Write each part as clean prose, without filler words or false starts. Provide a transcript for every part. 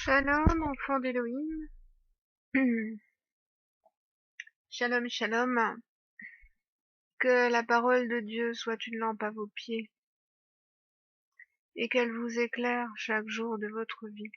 Shalom, enfant d'Élohim. Shalom, shalom. Que la parole de Dieu soit une lampe à vos pieds et qu'elle vous éclaire chaque jour de votre vie.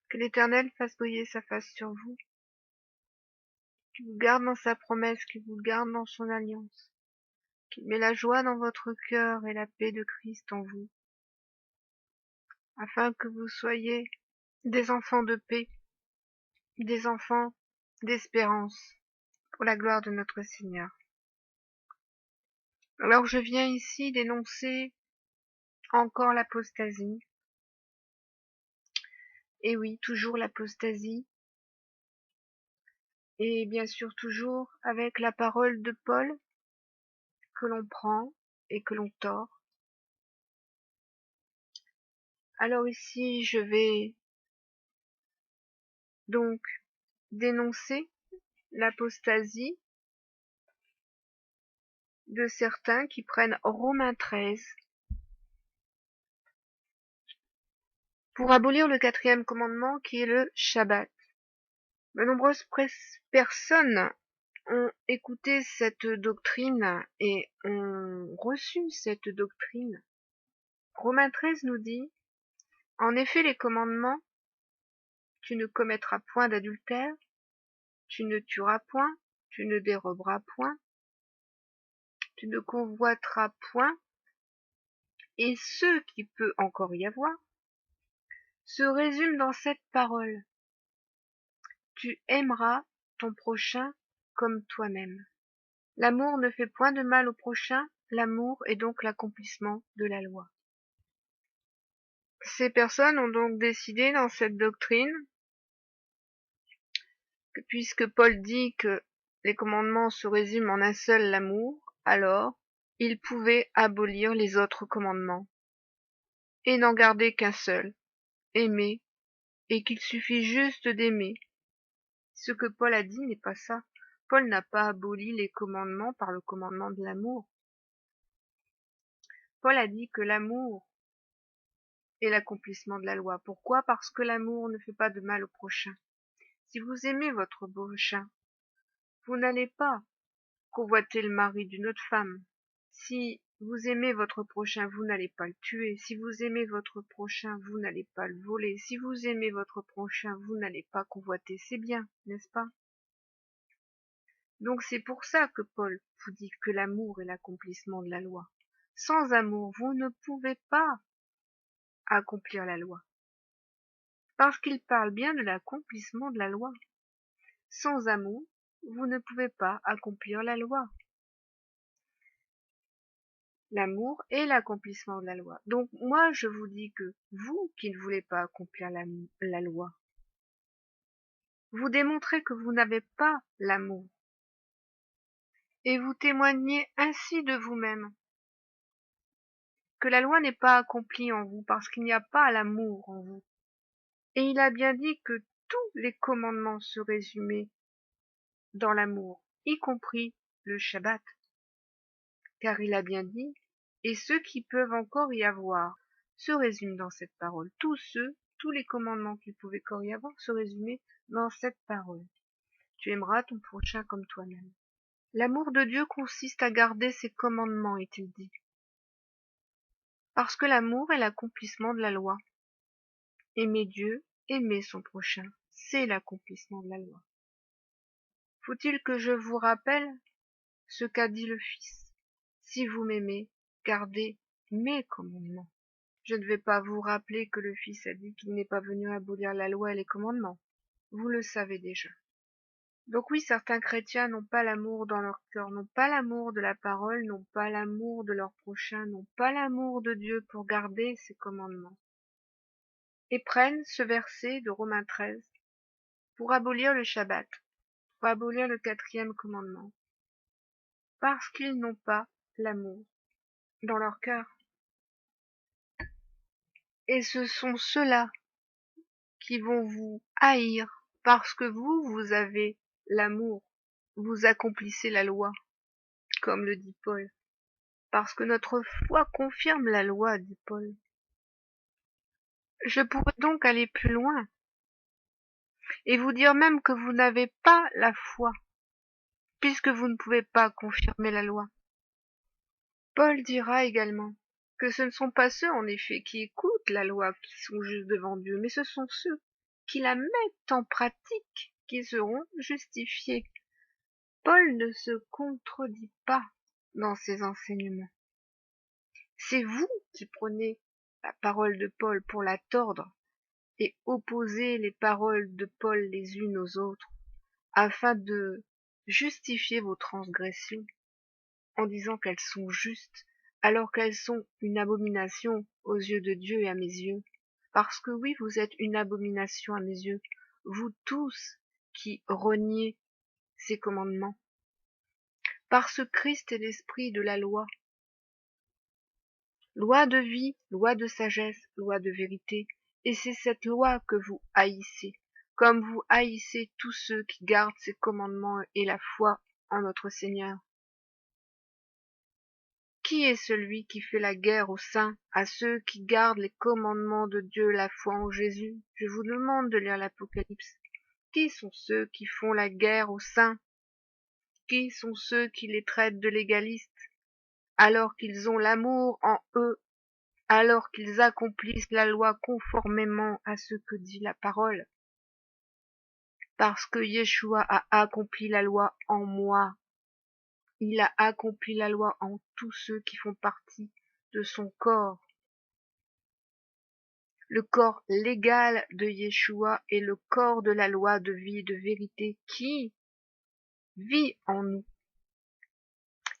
Que l'Éternel fasse briller sa face sur vous, qu'il vous garde dans sa promesse, qu'il vous garde dans son alliance, qu'il met la joie dans votre cœur et la paix de Christ en vous, afin que vous soyez des enfants de paix, des enfants d'espérance, pour la gloire de notre Seigneur. Alors je viens ici dénoncer encore l'apostasie. Et oui, toujours l'apostasie. Et bien sûr toujours avec la parole de Paul que l'on prend et que l'on tord. Alors ici, je vais donc dénoncer l'apostasie de certains qui prennent Romains 13 pour abolir le 4e commandement qui est le Shabbat. De nombreuses personnes ont écouté cette doctrine et ont reçu cette doctrine. Romains 13 nous dit: en effet, les commandements, tu ne commettras point d'adultère, tu ne tueras point, tu ne déroberas point, tu ne convoiteras point, et ce qui peut encore y avoir, se résume dans cette parole: tu aimeras ton prochain comme toi-même. L'amour ne fait point de mal au prochain, l'amour est donc l'accomplissement de la loi. Ces personnes ont donc décidé dans cette doctrine que puisque Paul dit que les commandements se résument en un seul, l'amour, alors ils pouvaient abolir les autres commandements et n'en garder qu'un seul, aimer, et qu'il suffit juste d'aimer. Ce que Paul a dit n'est pas ça. Paul n'a pas aboli les commandements par le commandement de l'amour. Paul a dit que l'amour est l'accomplissement de la loi. Pourquoi? Parce que l'amour ne fait pas de mal au prochain. Si vous aimez votre prochain, vous n'allez pas convoiter le mari d'une autre femme. Si vous aimez votre prochain, vous n'allez pas le tuer. Si vous aimez votre prochain, vous n'allez pas le voler. Si vous aimez votre prochain, vous n'allez pas convoiter ses biens, n'est-ce pas? Donc c'est pour ça que Paul vous dit que l'amour est l'accomplissement de la loi. Sans amour, vous ne pouvez pas accomplir la loi. Parce qu'il parle bien de l'accomplissement de la loi. Sans amour, vous ne pouvez pas accomplir la loi. L'amour est l'accomplissement de la loi. Donc moi, je vous dis que vous qui ne voulez pas accomplir la loi, vous démontrez que vous n'avez pas l'amour. Et vous témoignez ainsi de vous-même que la loi n'est pas accomplie en vous parce qu'il n'y a pas l'amour en vous. Et il a bien dit que tous les commandements se résumaient dans l'amour, y compris le Shabbat. Car il a bien dit, et ceux qui peuvent encore y avoir, se résument dans cette parole. Tous les commandements qu'il pouvait encore y avoir se résumaient dans cette parole. Tu aimeras ton prochain comme toi-même. L'amour de Dieu consiste à garder ses commandements, est-il dit. Parce que l'amour est l'accomplissement de la loi. Aimer Dieu, aimer son prochain, c'est l'accomplissement de la loi. Faut-il que je vous rappelle ce qu'a dit le Fils? Si vous m'aimez, gardez mes commandements. Je ne vais pas vous rappeler que le Fils a dit qu'il n'est pas venu abolir la loi et les commandements. Vous le savez déjà. Donc oui, certains chrétiens n'ont pas l'amour dans leur cœur, n'ont pas l'amour de la parole, n'ont pas l'amour de leur prochain, n'ont pas l'amour de Dieu pour garder ses commandements. Et prennent ce verset de Romains 13 pour abolir le Shabbat, pour abolir le 4e commandement. Parce qu'ils n'ont pas l'amour dans leur cœur. Et ce sont ceux-là qui vont vous haïr parce que vous avez l'amour, vous accomplissez la loi, comme le dit Paul. Parce que notre foi confirme la loi, dit Paul. Je pourrais donc aller plus loin et vous dire même que vous n'avez pas la foi, puisque vous ne pouvez pas confirmer la loi. Paul dira également que ce ne sont pas ceux, en effet, qui écoutent la loi qui sont justes devant Dieu, mais ce sont ceux qui la mettent en pratique qui seront justifiés. Paul ne se contredit pas dans ses enseignements. C'est vous qui prenez la parole de Paul pour la tordre et opposez les paroles de Paul les unes aux autres, afin de justifier vos transgressions en disant qu'elles sont justes, alors qu'elles sont une abomination aux yeux de Dieu et à mes yeux. Parce que oui, vous êtes une abomination à mes yeux, vous tous qui reniez ces commandements. Parce que Christ est l'esprit de la loi, loi de vie, loi de sagesse, loi de vérité, et c'est cette loi que vous haïssez, comme vous haïssez tous ceux qui gardent ces commandements et la foi en notre Seigneur. Qui est celui qui fait la guerre aux saints, à ceux qui gardent les commandements de Dieu, la foi en Jésus? Je vous demande de lire l'Apocalypse. Qui sont ceux qui font la guerre aux saints? Qui sont ceux qui les traitent de légalistes, alors qu'ils ont l'amour en eux, alors qu'ils accomplissent la loi conformément à ce que dit la parole? Parce que Yeshua a accompli la loi en moi. Il a accompli la loi en tous ceux qui font partie de son corps. Le corps légal de Yeshua est le corps de la loi de vie et de vérité qui vit en nous.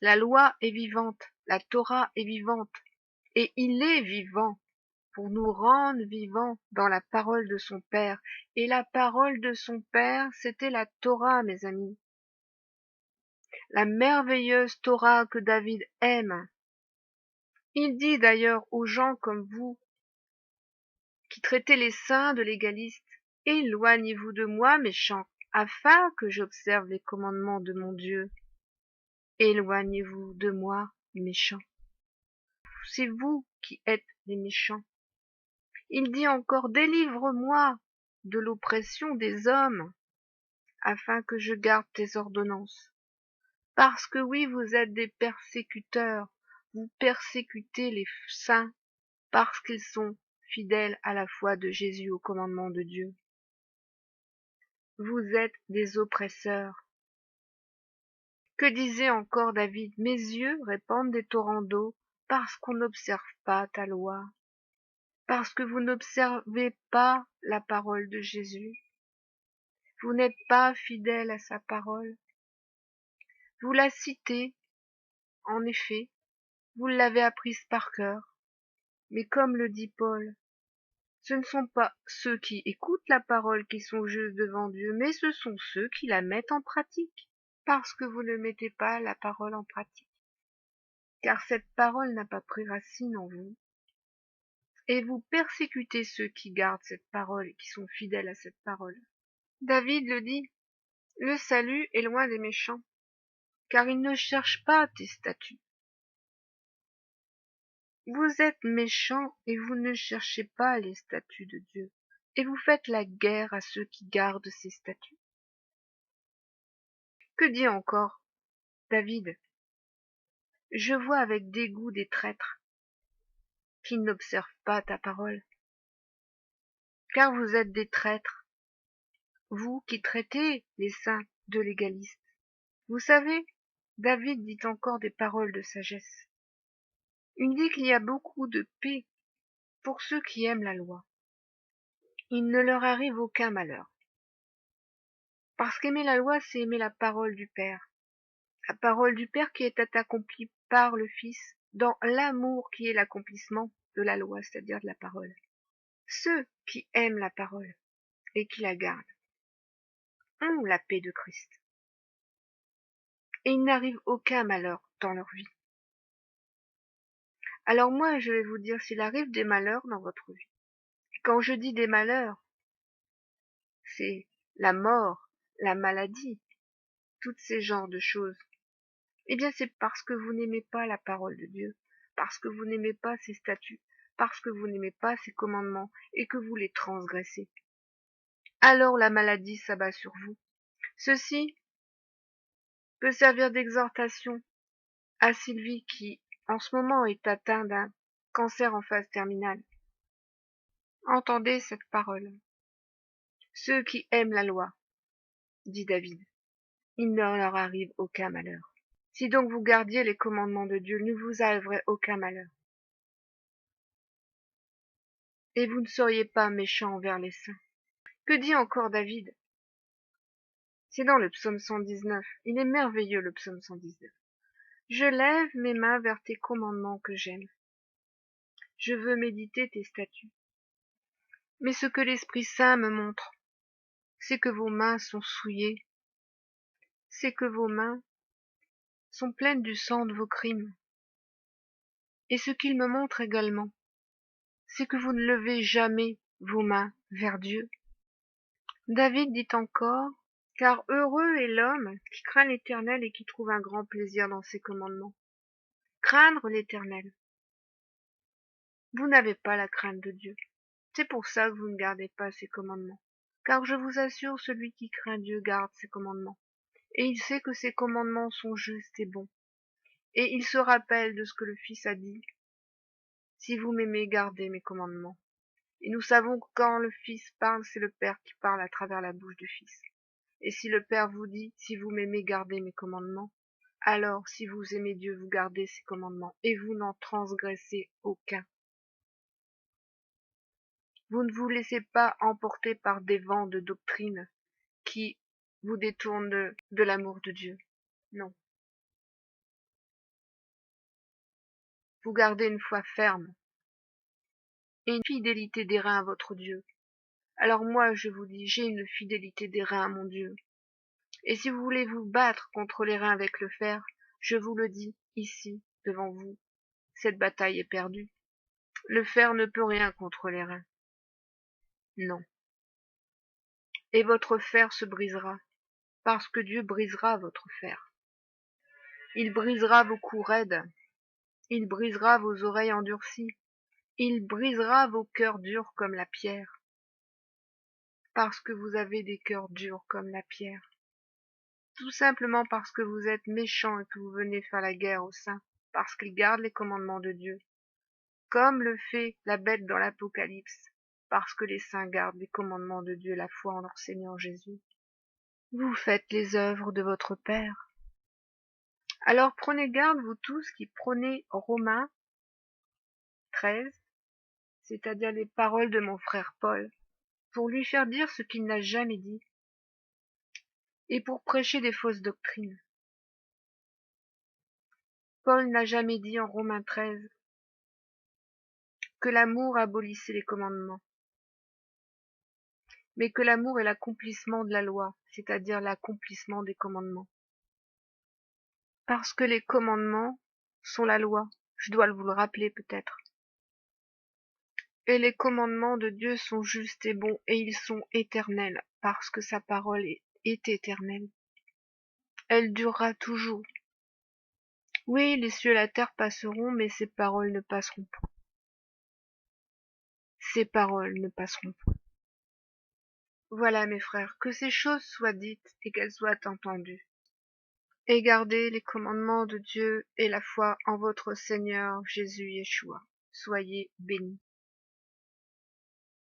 La loi est vivante, la Torah est vivante, et il est vivant pour nous rendre vivants dans la parole de son Père. Et la parole de son Père, c'était la Torah, mes amis. La merveilleuse Torah que David aime. Il dit d'ailleurs aux gens comme vous, qui traitez les saints de légalistes, éloignez-vous de moi, méchants, afin que j'observe les commandements de mon Dieu. Éloignez-vous de moi, méchants. C'est vous qui êtes les méchants. Il dit encore, délivre-moi de l'oppression des hommes, afin que je garde tes ordonnances. Parce que oui, vous êtes des persécuteurs, vous persécutez les saints, parce qu'ils sont fidèles à la foi de Jésus au commandement de Dieu. Vous êtes des oppresseurs. Que disait encore David? Mes yeux répandent des torrents d'eau parce qu'on n'observe pas ta loi, parce que vous n'observez pas la parole de Jésus. Vous n'êtes pas fidèle à sa parole. Vous la citez, en effet, vous l'avez apprise par cœur, mais comme le dit Paul, ce ne sont pas ceux qui écoutent la parole qui sont justes devant Dieu, mais ce sont ceux qui la mettent en pratique, parce que vous ne mettez pas la parole en pratique. Car cette parole n'a pas pris racine en vous, et vous persécutez ceux qui gardent cette parole et qui sont fidèles à cette parole. David le dit, le salut est loin des méchants, car ils ne cherchent pas tes statuts. Vous êtes méchants et vous ne cherchez pas les statuts de Dieu, et vous faites la guerre à ceux qui gardent ces statuts. Que dit encore David? Je vois avec dégoût des traîtres qui n'observent pas ta parole, car vous êtes des traîtres, vous qui traitez les saints de légalistes. Vous savez, David dit encore des paroles de sagesse. Il dit qu'il y a beaucoup de paix pour ceux qui aiment la loi. Il ne leur arrive aucun malheur. Parce qu'aimer la loi, c'est aimer la parole du Père. La parole du Père qui est accomplie par le Fils dans l'amour qui est l'accomplissement de la loi, c'est-à-dire de la parole. Ceux qui aiment la parole et qui la gardent ont la paix de Christ. Et il n'arrive aucun malheur dans leur vie. Alors moi, je vais vous dire s'il arrive des malheurs dans votre vie. Quand je dis des malheurs, c'est la mort, la maladie, tous ces genres de choses. Eh bien, c'est parce que vous n'aimez pas la parole de Dieu, parce que vous n'aimez pas ses statuts, parce que vous n'aimez pas ses commandements et que vous les transgressez. Alors la maladie s'abat sur vous. Ceci peut servir d'exhortation à Sylvie qui, en ce moment, est atteinte d'un cancer en phase terminale. Entendez cette parole. Ceux qui aiment la loi, dit David, il ne leur arrive aucun malheur. Si donc vous gardiez les commandements de Dieu, ne vous arriverait aucun malheur. Et vous ne seriez pas méchants envers les saints. Que dit encore David? C'est dans le psaume 119. Il est merveilleux, le psaume 119. Je lève mes mains vers tes commandements que j'aime. Je veux méditer tes statuts. Mais ce que l'Esprit Saint me montre, c'est que vos mains sont souillées, c'est que vos mains sont pleines du sang de vos crimes. Et ce qu'il me montre également, c'est que vous ne levez jamais vos mains vers Dieu. David dit encore, car heureux est l'homme qui craint l'Éternel et qui trouve un grand plaisir dans ses commandements. Craindre l'Éternel. Vous n'avez pas la crainte de Dieu. C'est pour ça que vous ne gardez pas ses commandements. Car je vous assure, celui qui craint Dieu garde ses commandements. Et il sait que ses commandements sont justes et bons. Et il se rappelle de ce que le Fils a dit. Si vous m'aimez, gardez mes commandements. Et nous savons que quand le Fils parle, c'est le Père qui parle à travers la bouche du Fils. Et si le Père vous dit, si vous m'aimez, gardez mes commandements, alors si vous aimez Dieu, vous gardez ses commandements, et vous n'en transgressez aucun. Vous ne vous laissez pas emporter par des vents de doctrine qui vous détournent de l'amour de Dieu. Non. Vous gardez une foi ferme et une fidélité d'airain à votre Dieu. Alors moi, je vous dis, j'ai une fidélité d'airain à mon Dieu. Et si vous voulez vous battre contre l'airain avec le fer, je vous le dis ici, devant vous, cette bataille est perdue. Le fer ne peut rien contre l'airain. Non. Et votre fer se brisera, parce que Dieu brisera votre fer. Il brisera vos coups raides, il brisera vos oreilles endurcies, il brisera vos cœurs durs comme la pierre, parce que vous avez des cœurs durs comme la pierre. Tout simplement parce que vous êtes méchants et que vous venez faire la guerre aux saints, parce qu'ils gardent les commandements de Dieu, comme le fait la bête dans l'Apocalypse, parce que les saints gardent les commandements de Dieu, la foi en leur Seigneur Jésus. Vous faites les œuvres de votre Père. Alors prenez garde, vous tous qui prônez Romains 13, c'est-à-dire les paroles de mon frère Paul, pour lui faire dire ce qu'il n'a jamais dit, et pour prêcher des fausses doctrines. Paul n'a jamais dit en Romains 13 que l'amour abolissait les commandements, mais que l'amour est l'accomplissement de la loi, c'est-à-dire l'accomplissement des commandements. Parce que les commandements sont la loi, je dois vous le rappeler peut-être. Et les commandements de Dieu sont justes et bons, et ils sont éternels, parce que sa parole est éternelle. Elle durera toujours. Oui, les cieux et la terre passeront, mais ses paroles ne passeront pas. Ces paroles ne passeront pas. Voilà, mes frères, que ces choses soient dites et qu'elles soient entendues. Et gardez les commandements de Dieu et la foi en votre Seigneur Jésus Yeshua. Soyez bénis.